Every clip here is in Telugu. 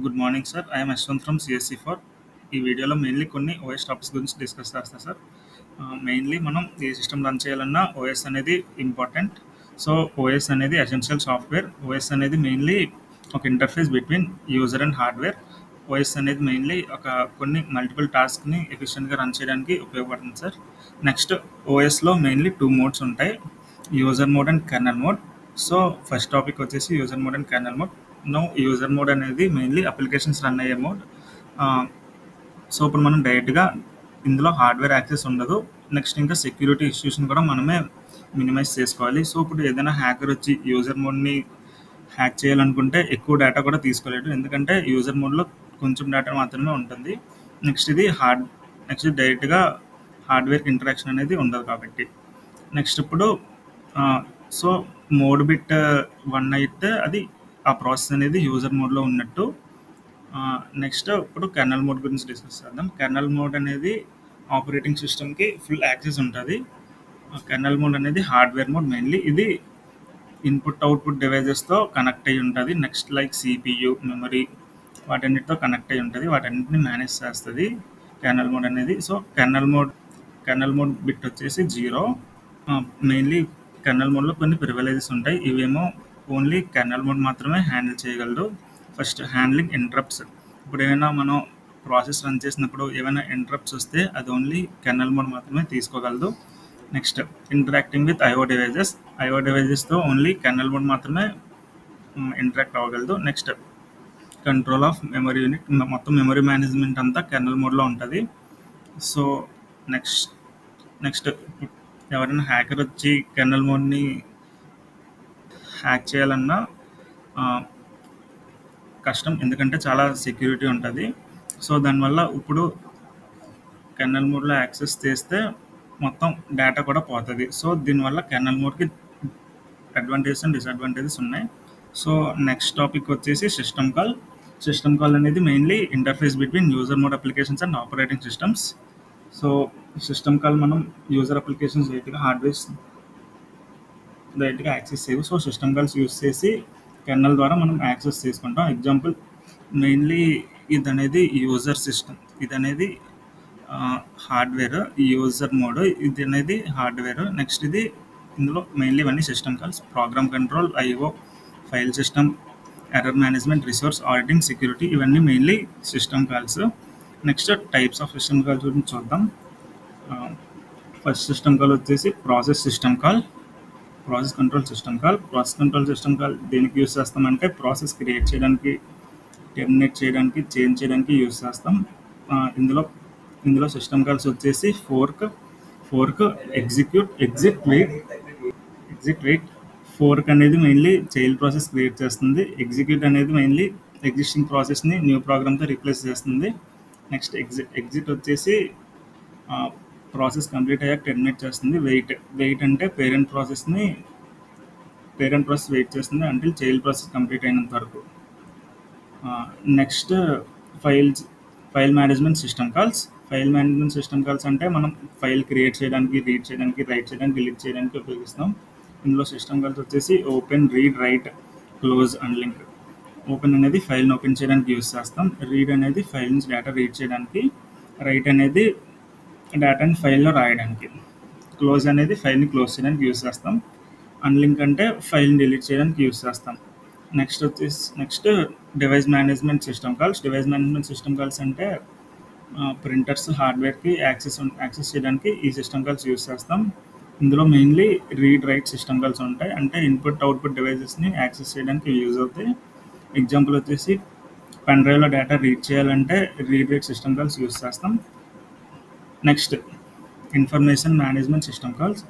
Good morning sir. I'm Yashwant from CSC for. ఈ వీడియోలో మెయిన్లీ కొన్ని ఓఎస్ టాపిక్స్ గురించి డిస్కస్ చేస్తా సార్. మెయిన్లీ మనం ఏ సిస్టమ్ రన్ చేయాలన్నా ఓఎస్ అనేది ఇంపార్టెంట్. సో ఓఎస్ అనేది ఎసెన్షియల్ సాఫ్ట్వేర్. ఓఎస్ అనేది మెయిన్లీ ఒక interface between user and hardware. OS అనేది మెయిన్లీ కొన్ని మల్టిపుల్ టాస్క్ని ఎఫిషియెంట్గా రన్ చేయడానికి ఉపయోగపడుతుంది సార్. నెక్స్ట్ ఓఎస్లో మెయిన్లీ 2 మోడ్స్ ఉంటాయి, user mode and kernel mode. So first topic వచ్చేసి user mode and kernel mode. User mode అనేది మెయిన్లీ అప్లికేషన్స్ రన్ అయ్యే మోడ్. సో ఇప్పుడు మనం డైరెక్ట్గా ఇందులో హార్డ్వేర్ యాక్సెస్ ఉండదు. నెక్స్ట్ ఇంకా సెక్యూరిటీ ఇష్యూస్ని కూడా మనమే మినిమైజ్ చేసుకోవాలి. సో ఇప్పుడు ఏదైనా హ్యాకర్ వచ్చి యూజర్ మోడ్ని హ్యాక్ చేయాలనుకుంటే ఎక్కువ డేటా కూడా తీసుకోలేడు, ఎందుకంటే యూజర్ మోడ్లో కొంచెం డేటా మాత్రమే ఉంటుంది. నెక్స్ట్ డైరెక్ట్గా హార్డ్వేర్కి ఇంటరాక్షన్ అనేది ఉండదు కాబట్టి. నెక్స్ట్ ఇప్పుడు సో మోడ్ బిట్ 1 అయితే అది ఆ ప్రాసెస్ అనేది యూజర్ మోడ్లో ఉన్నట్టు. నెక్స్ట్ ఇప్పుడు కెర్నల్ మోడ్ గురించి డిస్కస్ చేద్దాం. కెర్నల్ మోడ్ అనేది ఆపరేటింగ్ సిస్టమ్కి ఫుల్ యాక్సెస్ ఉంటుంది. కెర్నల్ మోడ్ అనేది హార్డ్వేర్ మోడ్. మెయిన్లీ ఇది ఇన్పుట్ అవుట్పుట్ డివైజెస్తో కనెక్ట్ అయ్యి ఉంటుంది. నెక్స్ట్ లైక్ సిపియు, మెమరీ వాటన్నిటితో కనెక్ట్ అయ్యి ఉంటుంది. వాటన్నిటిని మేనేజ్ చేస్తుంది కెర్నల్ మోడ్ అనేది. సో కెర్నల్ మోడ్ బిట్ వచ్చేసి 0. మెయిన్లీ కెర్నల్ మోడ్లో కొన్ని ప్రివిలేజెస్ ఉంటాయి. ఇవేమో ఓన్లీ కెర్నల్ మోడ్ మాత్రమే హ్యాండిల్ చేయగలదు. First handling interrupts. ఇప్పుడు ఏమైనా మనం ప్రాసెస్ రన్ చేసినప్పుడు ఏమైనా ఇంటరప్ట్స్ వస్తే అది ఓన్లీ కెర్నల్ మోడ్ మాత్రమే తీసుకోగలదు. నెక్స్ట్ ఇంటరాక్టింగ్ విత్ ఐఓ డివైజెస్తో ఓన్లీ కెర్నల్ మోడ్ మాత్రమే ఇంటరాక్ట్ అవ్వగలదు. Next control of memory unit. మొత్తం మెమరీ మేనేజ్మెంట్ అంతా కెర్నల్ మోడ్లో ఉంటుంది. సో నెక్స్ట్ ఎవరైనా హ్యాకర్ వచ్చి కెర్నల్ మోడ్ని హ్యాక్ చేయాలన్నా కష్టం, ఎందుకంటే చాలా సెక్యూరిటీ ఉంటుంది. సో దానివల్ల ఇప్పుడు కెర్నల్ మోడ్లో యాక్సెస్ చేస్తే మొత్తం డేటా కూడా పోతుంది. సో దీనివల్ల కెర్నల్ మోడ్కి అడ్వాంటేజెస్ అండ్ డిసడ్వాంటేజెస్ ఉన్నాయి. సో నెక్స్ట్ టాపిక్ వచ్చేసి సిస్టమ్ కాల్ అనేది mainly interface between user mode applications and operating systems. So system call మనం యూజర్ అప్లికేషన్స్ డైరెక్ట్గా యాక్సెస్ చేయవు. సో సిస్టమ్ కాల్స్ యూజ్ చేసి కెర్నల్ ద్వారా మనం యాక్సెస్ చేసుకుంటాం. ఎగ్జాంపుల్ మెయిన్లీ ఇది అనేది యూజర్ సిస్టమ్, ఇది అనేది హార్డ్వేర్. యూజర్ మోడ్ ఇది అనేది హార్డ్వేర్. నెక్స్ట్ ఇందులో మెయిన్లీ ఇవన్నీ system calls. Program control, IO, file system, error management, resource auditing, security, ఇవన్నీ mainly system calls. Next types of system calls గురించి చూద్దాం. ఫస్ట్ సిస్టమ్ కాల్ వచ్చేసి ప్రాసెస్ కంట్రోల్ సిస్టమ్ కాల్ దేనికి యూజ్ చేస్తామంటే ప్రాసెస్ క్రియేట్ చేయడానికి, టెర్మినేట్ చేయడానికి, చేంజ్ చేయడానికి యూజ్ చేస్తాం. ఇందులో సిస్టమ్ కాల్స్ వచ్చేసి fork, execute, exit, wait. Fork అనేది మెయిన్లీ చైల్డ్ ప్రాసెస్ క్రియేట్ చేస్తుంది. ఎగ్జిక్యూట్ అనేది మెయిన్లీ ఎగ్జిస్టింగ్ ప్రాసెస్ని న్యూ ప్రోగ్రామ్తో రీప్లేస్ చేస్తుంది. నెక్స్ట్ ఎగ్జిట్ వచ్చేసి ప్రాసెస్ కంప్లీట్ అయ్యాక టెర్మినేట్ చేస్తుంది. వెయిట్ అంటే పేరెంట్ ప్రాసెస్ వెయిట్ చేస్తుంది అంటిల్ చైల్డ్ ప్రాసెస్ కంప్లీట్ అయినంత వరకు. Next file management system calls అంటే మనం ఫైల్ క్రియేట్ చేయడానికి, రీడ్ చేయడానికి, రైట్ చేయడానికి, డిలీట్ చేయడానికి ఉపయోగిస్తాం. ఇందులో సిస్టమ్ కాల్స్ వచ్చేసి open, read, right, close and link. Open అనేది ఫైల్ని ఓపెన్ చేయడానికి యూజ్ చేస్తాం. రీడ్ అనేది ఫైల్ నుంచి డేటా రీడ్ చేయడానికి. రైట్ అనేది డేటాని ఫైల్లో రాయడానికి. క్లోజ్ అనేది ఫైల్ని క్లోజ్ చేయడానికి యూజ్ చేస్తాం. అన్లింక్ అంటే ఫైల్ని డిలీట్ చేయడానికి యూజ్ చేస్తాం. Next device management system calls అంటే ప్రింటర్స్, హార్డ్వేర్కి యాక్సెస్ చేయడానికి ఈ సిస్టమ్ కాల్స్ యూజ్ చేస్తాం. ఇందులో mainly read, write system calls ఉంటాయి, అంటే ఇన్పుట్ అవుట్పుట్ డివైజెస్ని యాక్సెస్ చేయడానికి యూజ్ అవుతాయి. ఎగ్జాంపుల్ వచ్చేసి పెన్ డ్రైవ్లో డేటా రీడ్ చేయాలంటే read, write system calls use చేస్తాం. Next information management system calls.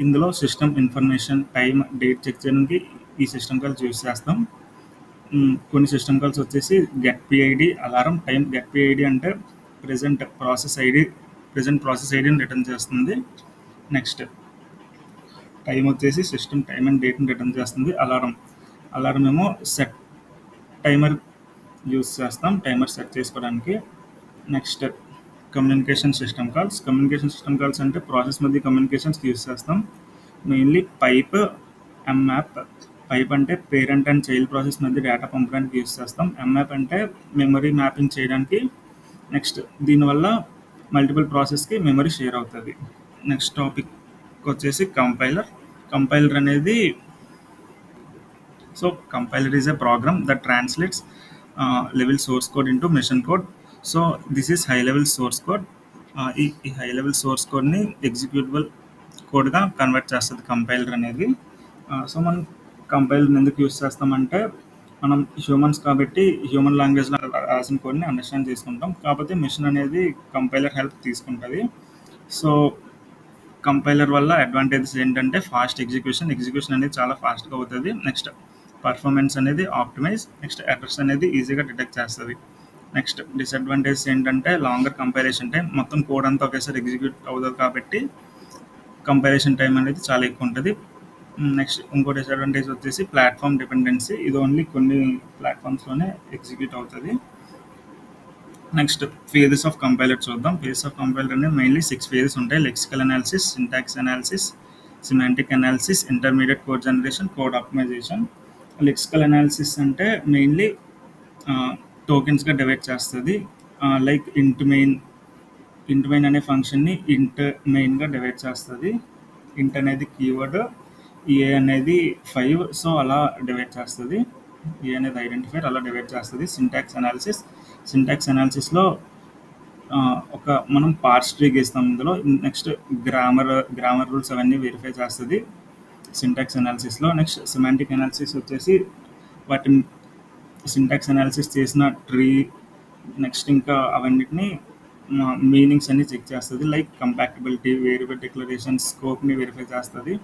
ఇందులో system information, time, date check చేయడానికి ఈ సిస్టమ్ కాల్స్ యూజ్ చేస్తాం. కొన్ని సిస్టమ్ కాల్స్ వచ్చేసి get PID, alarm, time. Get PID అంటే ప్రెజెంట్ ప్రాసెస్ ఐడిని రిటర్న్ చేస్తుంది. నెక్స్ట్ టైం వచ్చేసి సిస్టమ్ టైం అండ్ డేట్ని రిటర్న్ చేస్తుంది. అలారం ఏమో సెట్ టైమర్ యూజ్ చేస్తాం, టైమర్ సెట్ చేసుకోవడానికి. నెక్స్ట్ కమ్యూనికేషన్ సిస్టమ్ కాల్స్ అంటే ప్రాసెస్ మధ్య కమ్యూనికేషన్స్కి యూజ్ చేస్తాం. మెయిన్లీ పైప్, ఎంయాప్, పైప్ అంటే పేరెంట్ అండ్ చైల్డ్ ప్రాసెస్ మధ్య డేటా పంపడానికి యూస్ చేస్తాం. ఎంమ్యాప్ అంటే మెమరీ మ్యాపింగ్ చేయడానికి. నెక్స్ట్ దీనివల్ల మల్టిపుల్ ప్రాసెస్కి మెమరీ షేర్ అవుతుంది. నెక్స్ట్ టాపిక్ వచ్చేసి కంపైలర్. కంపైలర్ అనేది compiler is a program that translates level source code into machine code. So this is high level source code. ఈ హై లెవెల్ సోర్స్ కోడ్ని ఎగ్జిక్యూటబుల్ కోడ్గా కన్వర్ట్ చేస్తుంది కంపైలర్ అనేది. సో మనం కంపైలర్ ఎందుకు యూస్ చేస్తామంటే మనం హ్యూమన్స్ కాబట్టి హ్యూమన్ లాంగ్వేజ్లో రాసిన కోడ్ని అండర్స్టాండ్ చేసుకుంటాం. కాకపోతే మిషన్ అనేది కంపైలర్ హెల్ప్ తీసుకుంటుంది. సో కంపైలర్ వల్ల అడ్వాంటేజెస్ ఏంటంటే ఫాస్ట్ ఎగ్జిక్యూషన్ అనేది చాలా ఫాస్ట్గా అవుతుంది. నెక్స్ట్ పర్ఫార్మెన్స్ అనేది ఆప్టిమైజ్. నెక్స్ట్ ఎర్రర్స్ అనేది ఈజీగా డిటెక్ట్ చేస్తుంది. నెక్స్ట్ డిసడ్వాంటేజ్ ఏంటంటే లాంగర్ కంపైలేషన్ టైం. మొత్తం కోడ్ అంతా ఒకేసారి ఎగ్జిక్యూట్ అవుతుంది కాబట్టి కంపైలేషన్ టైం అనేది చాలా ఎక్కువ ఉంటుంది. నెక్స్ట్ ఇంకో డిసడ్వాంటేజ్ వచ్చేసి ప్లాట్ఫామ్ డిపెండెన్సీ. ఇది ఓన్లీ కొన్ని ప్లాట్ఫామ్స్లోనే ఎగ్జిక్యూట్ అవుతుంది. నెక్స్ట్ ఫేజెస్ ఆఫ్ కంపైలర్ చూద్దాం. ఫేజెస్ ఆఫ్ కంపైలర్ అనేది మెయిన్లీ 6 ఫేజెస్ ఉంటాయి. Lexical analysis, syntax analysis, semantic analysis, intermediate code generation, code optimization. Lexical analysis అంటే మెయిన్లీ టోకెన్స్గా డివైడ్ చేస్తుంది. లైక్ ఇంట్ మెయిన్ అనే ఫంక్షన్ని ఇంట్ మెయిన్గా డివైడ్ చేస్తుంది. ఇంట్ అనేది కీవర్డ్, ఏ అనేది 5, సో అలా డివైడ్ చేస్తుంది. ఏ అనేది ఐడెంటిఫైర్, అలా డివైడ్ చేస్తుంది. సింటాక్స్ అనాలిసిస్లో ఒక మనం పార్స్ ట్రీ గీస్తాం. ఇందులో నెక్స్ట్ గ్రామర్ రూల్స్ అవన్నీ వెరిఫై చేస్తుంది సింటాక్స్ అనాలిసిస్లో. నెక్స్ట్ సిమాంటిక్ అనాలిసిస్ వచ్చేసి వాటి సింటాక్స్ అనాలిసిస్ చేసిన ట్రీ, నెక్స్ట్ ఇంకా అవన్నిటిని మీనింగ్స్ అన్ని చెక్ చేస్తుంది. లైక్ కంపాక్టబిలిటీ, వేరియబుల్ డిక్లరేషన్, స్కోప్ని వెరిఫై చేస్తుంది.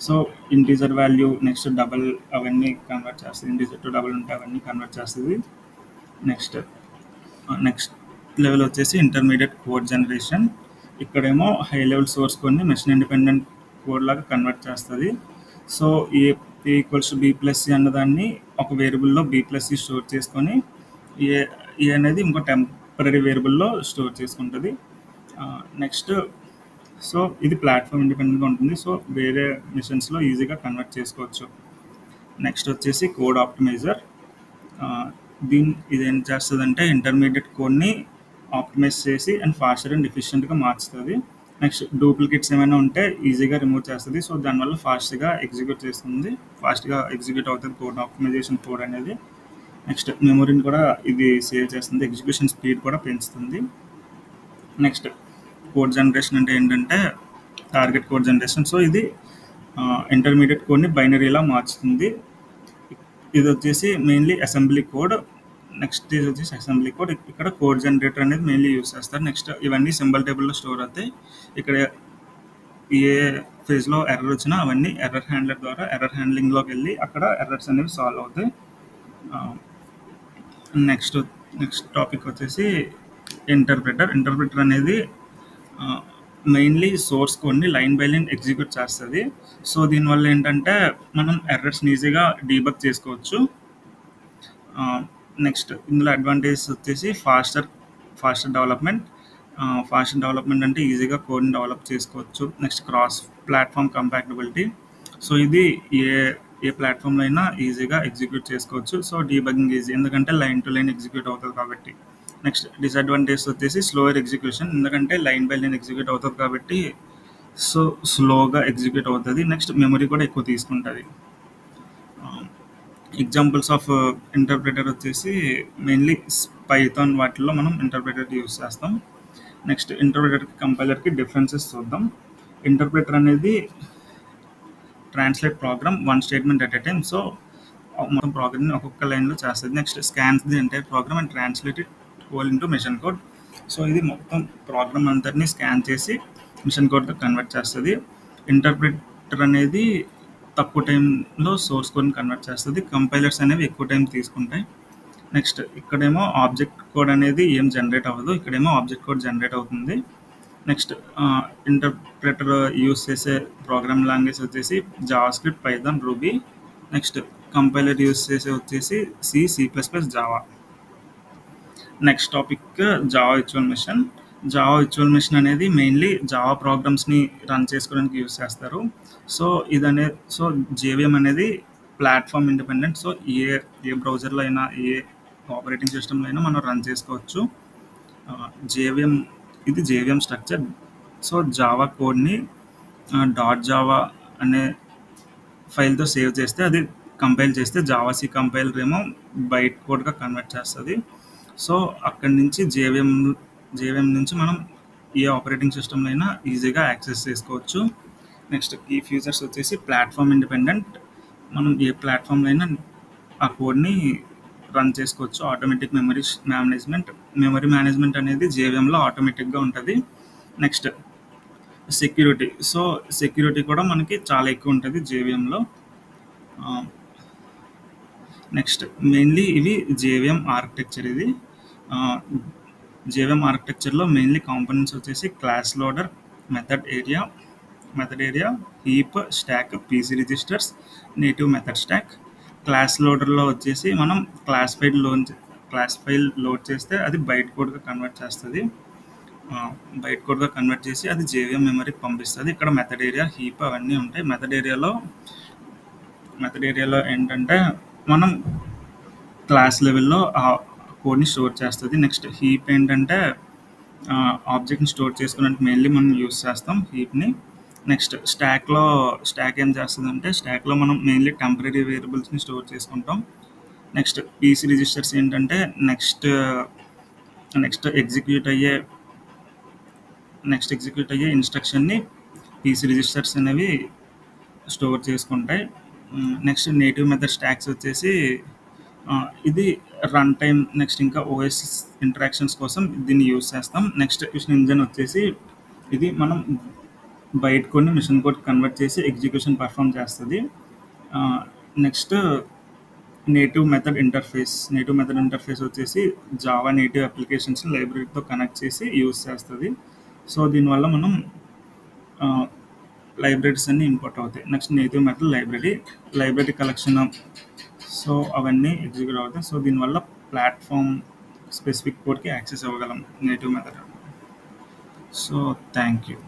So integer value, next double అవన్నీ కన్వర్ట్ చేస్తుంది. ఇంటీజర్ టు డబల్ ఉంటే అవన్నీ కన్వర్ట్ చేస్తుంది. నెక్స్ట్ లెవెల్ వచ్చేసి ఇంటర్మీడియట్ కోడ్ జనరేషన్. ఇక్కడేమో హై లెవెల్ సోర్స్ కోడ్ని మెషిన్ ఇండిపెండెంట్ కోడ్ లాగా కన్వర్ట్ చేస్తుంది. So A equals to B+C అన్నదాన్ని ఒక వేరియబుల్లో B+C స్టోర్ చేసుకొని ఏ అనేది ఇంకో టెంపరీ వేరియబుల్లో స్టోర్ చేసుకుంటుంది. నెక్స్ట్ సో ఇది ప్లాట్ఫామ్ ఇండిపెండెంట్గా ఉంటుంది. సో వేరే మిషన్స్లో ఈజీగా కన్వర్ట్ చేసుకోవచ్చు. నెక్స్ట్ వచ్చేసి కోడ్ ఆప్టిమైజర్. ఇది ఏం చేస్తుందంటే ఇంటర్మీడియట్ కోడ్ని ఆప్టిమైజ్ చేసి అండ్ ఫాస్టర్ అండ్ ఎఫిషియెంట్గా మార్చుతుంది. నెక్స్ట్ డూప్లికేట్స్ ఏమైనా ఉంటే ఈజీగా రిమూవ్ చేస్తుంది. సో దానివల్ల ఫాస్ట్గా ఎగ్జిక్యూట్ అవుతుంది కోడ్ ఆప్టిమైజేషన్ కోడ్ అనేది. నెక్స్ట్ మెమొరీని కూడా ఇది సేవ్ చేస్తుంది. ఎగ్జిక్యూషన్ స్పీడ్ కూడా పెంచుతుంది. నెక్స్ట్ కోడ్ జనరేషన్ అంటే ఏంటంటే టార్గెట్ కోడ్ జనరేషన్. సో ఇది ఇంటర్మీడియట్ కోడ్ని బైనరీలా మార్చుతుంది. ఇది వచ్చేసి మెయిన్లీ అసెంబ్లీ కోడ్. నెక్స్ట్ ఇది వచ్చేసి అసెంబ్లీ కోడ్. ఇక్కడ కోడ్ జనరేటర్ అనేది మెయిన్లీ యూస్ చేస్తారు. నెక్స్ట్ ఇవన్నీ సింబల్ టేబుల్లో స్టోర్ అవుతాయి. ఇక్కడ ఏ ఫేజ్లో ఎర్రర్ వచ్చినా అవన్నీ ఎర్రర్ హ్యాండ్లర్ ద్వారా ఎర్రర్ హ్యాండ్లింగ్లోకి వెళ్ళి అక్కడ ఎర్రర్స్ అనేవి సాల్వ్ అవుతాయి. నెక్స్ట్ టాపిక్ వచ్చేసి ఇంటర్ప్రిటర్ అనేది మెయిన్లీ సోర్స్ కోడ్ని లైన్ బై లైన్ ఎగ్జిక్యూట్ చేస్తుంది. సో దీనివల్ల ఏంటంటే మనం ఎర్రర్స్ని ఈజీగా డీబగ్ చేసుకోవచ్చు. నెక్స్ట్ ఇందులో అడ్వాంటేజెస్ వచ్చేసి ఫాస్టర్ డెవలప్మెంట్ అంటే ఈజీగా కోడ్ని డెవలప్ చేసుకోవచ్చు. Next cross platform compatibility. So ఇది ఏ ప్లాట్ఫామ్లో అయినా ఈజీగా ఎగ్జిక్యూట్ చేసుకోవచ్చు. సో డీబగింగ్ ఈజీ, ఎందుకంటే లైన్ టు లైన్ ఎగ్జిక్యూట్ అవుతుంది కాబట్టి. నెక్స్ట్ డిసడ్వాంటేజ్ వచ్చేసి స్లోయర్ ఎగ్జిక్యూషన్, ఎందుకంటే లైన్ బై లైన్ ఎగ్జిక్యూట్ అవుతుంది కాబట్టి సో స్లోగా ఎగ్జిక్యూట్ అవుతుంది. నెక్స్ట్ మెమరీ కూడా ఎక్కువ తీసుకుంటుంది. ఎగ్జాంపుల్స్ ఆఫ్ ఇంటర్ప్రిటర్ వచ్చేసి మెయిన్లీ పైథాన్ వాటిల్లో మనం ఇంటర్ప్రిటర్ యూస్ చేస్తాం. నెక్స్ట్ ఇంటర్ప్రిటర్కి కంపైలర్కి డిఫరెన్సెస్ చూద్దాం. ఇంటర్ప్రిటర్ అనేది translate program one statement at a time. So మొత్తం ప్రోగ్రామ్ని ఒక్కొక్క లైన్లో చేస్తుంది. Next scans the entire program and translate it whole into machine code. So ఇది మొత్తం ప్రోగ్రామ్ అంతటిని స్కాన్ చేసి మిషన్ కోడ్గా కన్వర్ట్ చేస్తుంది. ఇంటర్ప్రిటర్ అనేది తక్కువ టైంలో సోర్స్ కోడ్ని కన్వర్ట్ చేస్తుంది. కంపైలర్స్ అనేవి ఎక్కువ టైం తీసుకుంటాయి. నెక్స్ట్ ఇక్కడేమో ఆబ్జెక్ట్ కోడ్ అనేది ఏం జనరేట్ అవ్వదు, ఇక్కడేమో ఆబ్జెక్ట్ కోడ్ జనరేట్ అవుతుంది. నెక్స్ట్ ఇంటర్ప్రిటర్ యూస్ చేసే ప్రోగ్రామ్ లాంగ్వేజ్ వచ్చేసి JavaScript, Python, ruby. Next compiler use చేసే వచ్చేసి C++, Java. Next topic Java virtual machine అనేది మెయిన్లీ జావా ప్రోగ్రామ్స్ని రన్ చేసుకోవడానికి యూస్ చేస్తారు. సో JVM అనేది ప్లాట్ఫామ్ ఇండిపెండెంట్. సో ఏ ఏ బ్రౌజర్లో అయినా ఏ ఆపరేటింగ్ సిస్టంలో అయినా మనం రన్ చేసుకోవచ్చు. జేవిఎం ఇది జేవిఎం స్ట్రక్చర్. సో జావా కోడ్ని డాట్ జావా అనే ఫైల్తో సేవ్ చేస్తే అది కంపైల్ చేస్తే జావాసీ కంపైలర్ ఏమో బైట్ కోడ్గా కన్వర్ట్ చేస్తుంది. సో అక్కడి నుంచి జేవిఎం నుంచి మనం ఏ ఆపరేటింగ్ సిస్టమ్లో అయినా ఈజీగా యాక్సెస్ చేసుకోవచ్చు. నెక్స్ట్ ఈ ఫీచర్స్ వచ్చేసి ప్లాట్ఫామ్ ఇండిపెండెంట్. మనం ఏ ప్లాట్ఫామ్లో అయినా ఆ కోడ్ని రన్ చేసుకోవచ్చు. ఆటోమేటిక్ మెమరీ మేనేజ్మెంట్ అనేది జేవిఎంలో ఆటోమేటిక్గా ఉంటుంది. Next security. సో సెక్యూరిటీ కూడా మనకి చాలా ఎక్కువ ఉంటుంది జేవిఎంలో. నెక్స్ట్ మెయిన్లీ ఇవి జేవిఎం ఆర్కిటెక్చర్. ఇది జేవిఎం ఆర్కిటెక్చర్లో మెయిన్లీ కాంపోనెంట్స్ వచ్చేసి class loader, method area, heap, stack, PC registers, native method stack. Class లోడర్లో వచ్చేసి మనం క్లాస్ ఫైల్ లోడ్ చేస్తే అది బైట్ కోడ్గా కన్వర్ట్ చేస్తుంది. బైట్ కోడ్గా కన్వర్ట్ చేసి అది జేవిఎం మెమరీకి పంపిస్తుంది. ఇక్కడ మెథడ్ ఏరియా, హీప్ అవన్నీ ఉంటాయి. మెథడ్ ఏరియాలో ఏంటంటే మనం క్లాస్ లెవెల్లో ఆ కోడ్ని స్టోర్ చేస్తుంది. నెక్స్ట్ హీప్ ఏంటంటే ఆబ్జెక్ట్ని స్టోర్ చేసుకోవడానికి మెయిన్లీ మనం యూస్ చేస్తాం హీప్ని. నెక్స్ట్ స్టాక్ ఏం చేస్తుందంటే స్టాక్లో మనం మెయిన్లీ టెంపరీ వేరియబుల్స్ని స్టోర్ చేసుకుంటాం. నెక్స్ట్ పీసీ రిజిస్టర్స్ ఏంటంటే నెక్స్ట్ ఎగ్జిక్యూట్ అయ్యే ఇన్స్ట్రక్షన్ని పీసీ రిజిస్టర్స్ అనేవి స్టోర్ చేసుకుంటాయి. నెక్స్ట్ నేటివ్ మెథడ్ స్టాక్స్ వచ్చేసి ఇది రన్ టైం, నెక్స్ట్ ఇంకా ఓఎస్ ఇంటరాక్షన్స్ కోసం దీన్ని యూస్ చేస్తాం. నెక్స్ట్ ఎగ్జిక్యూషన్ ఇంజన్ వచ్చేసి ఇది మనం బైట్ కోడ్ని మిషన్ కోడ్ కన్వర్ట్ చేసి ఎగ్జిక్యూషన్ పర్ఫామ్ చేస్తుంది. నెక్స్ట్ నేటివ్ మెథడ్ ఇంటర్ఫేస్ వచ్చేసి జావా నేటివ్ అప్లికేషన్స్ని లైబ్రరీతో కనెక్ట్ చేసి యూస్ చేస్తుంది. సో దీనివల్ల మనం లైబ్రరీస్ అన్నీ ఇంపోర్ట్ అవుతాయి. Next native method library collection. So అవన్నీ ఎగ్జిక్యూట్ అవుతాయి. సో దీనివల్ల ప్లాట్ఫామ్ స్పెసిఫిక్ కోడ్కి యాక్సెస్ ఇవ్వగలం native method. So thank you.